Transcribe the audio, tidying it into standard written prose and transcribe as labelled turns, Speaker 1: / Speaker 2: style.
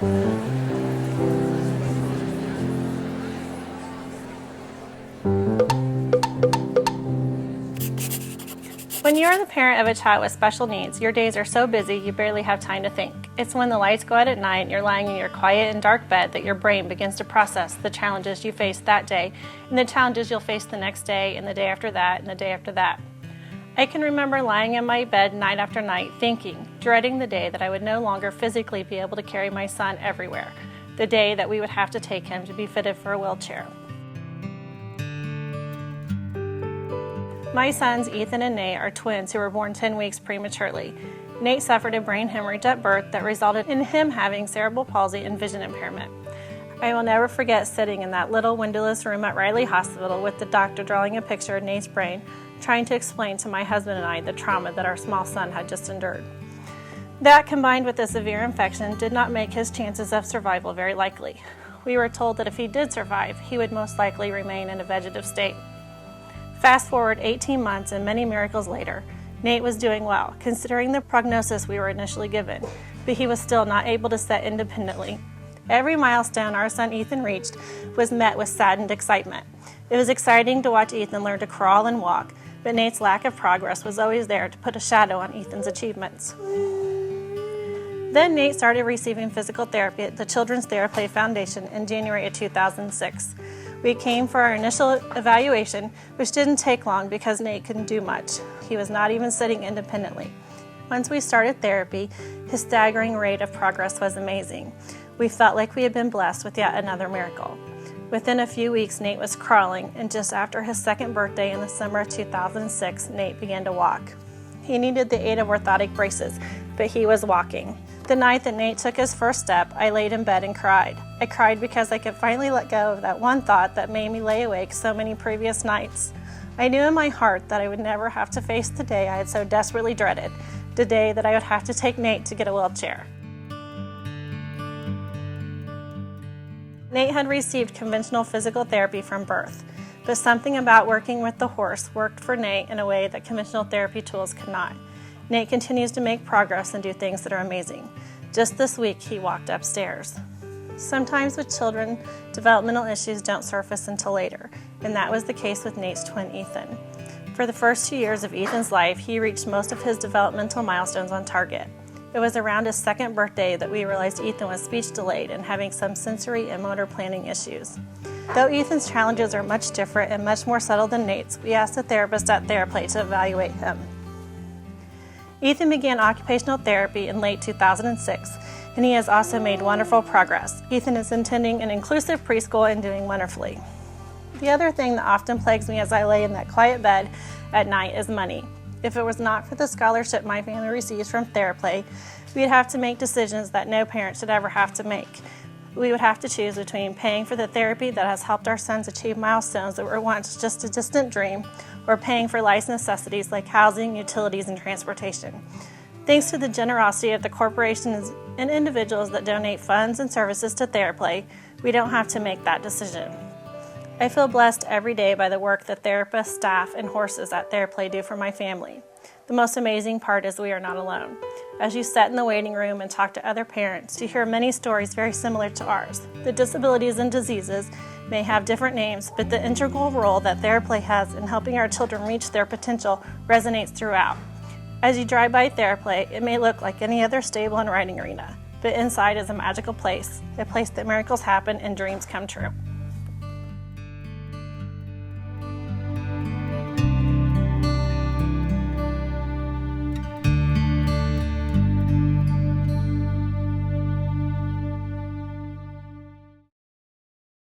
Speaker 1: When you are the parent of a child with special needs, your days are so busy you barely have time to think. It's when the lights go out at night and you're lying in your quiet and dark bed that your brain begins to process the challenges you faced that day and the challenges you'll face the next day and the day after that and the day after that. I can remember lying in my bed night after night thinking, dreading the day that I would no longer physically be able to carry my son everywhere, the day that we would have to take him to be fitted for a wheelchair. My sons, Ethan and Nate, are twins who were born 10 weeks prematurely. Nate suffered a brain hemorrhage at birth that resulted in him having cerebral palsy and vision impairment. I will never forget sitting in that little windowless room at Riley Hospital with the doctor drawing a picture of Nate's brain, trying to explain to my husband and I the trauma that our small son had just endured. That, combined with a severe infection, did not make his chances of survival very likely. We were told that if he did survive, he would most likely remain in a vegetative state. Fast forward 18 months and many miracles later, Nate was doing well, considering the prognosis we were initially given, but he was still not able to sit independently. Every milestone our son Ethan reached was met with saddened excitement. It was exciting to watch Ethan learn to crawl and walk, but Nate's lack of progress was always there to put a shadow on Ethan's achievements. Then Nate started receiving physical therapy at the Children's Theraplay Foundation in January of 2006. We came for our initial evaluation, which didn't take long because Nate couldn't do much. He was not even sitting independently. Once we started therapy, his staggering rate of progress was amazing. We felt like we had been blessed with yet another miracle. Within a few weeks, Nate was crawling, and just after his second birthday in the summer of 2006, Nate began to walk. He needed the aid of orthotic braces, but he was walking. The night that Nate took his first step, I laid in bed and cried. I cried because I could finally let go of that one thought that made me lay awake so many previous nights. I knew in my heart that I would never have to face the day I had so desperately dreaded, the day that I would have to take Nate to get a wheelchair. Nate had received conventional physical therapy from birth, but something about working with the horse worked for Nate in a way that conventional therapy tools could not. Nate continues to make progress and do things that are amazing. Just this week, he walked upstairs. Sometimes with children, developmental issues don't surface until later, and that was the case with Nate's twin, Ethan. For the first 2 years of Ethan's life, he reached most of his developmental milestones on target. It was around his second birthday that we realized Ethan was speech delayed and having some sensory and motor planning issues. Though Ethan's challenges are much different and much more subtle than Nate's, we asked a therapist at Theraplay to evaluate him. Ethan began occupational therapy in late 2006, and he has also made wonderful progress. Ethan is attending an inclusive preschool and doing wonderfully. The other thing that often plagues me as I lay in that quiet bed at night is money. If it was not for the scholarship my family receives from Theraplay, we'd have to make decisions that no parent should ever have to make. We would have to choose between paying for the therapy that has helped our sons achieve milestones that were once just a distant dream, or paying for life's necessities like housing, utilities, and transportation. Thanks to the generosity of the corporations and individuals that donate funds and services to Theraplay, we don't have to make that decision. I feel blessed every day by the work that therapists, staff, and horses at Theraplay do for my family. The most amazing part is we are not alone. As you sit in the waiting room and talk to other parents, you hear many stories very similar to ours. The disabilities and diseases may have different names, but the integral role that Theraplay has in helping our children reach their potential resonates throughout. As you drive by Theraplay, it may look like any other stable and riding arena, but inside is a magical place, a place that miracles happen and dreams come true.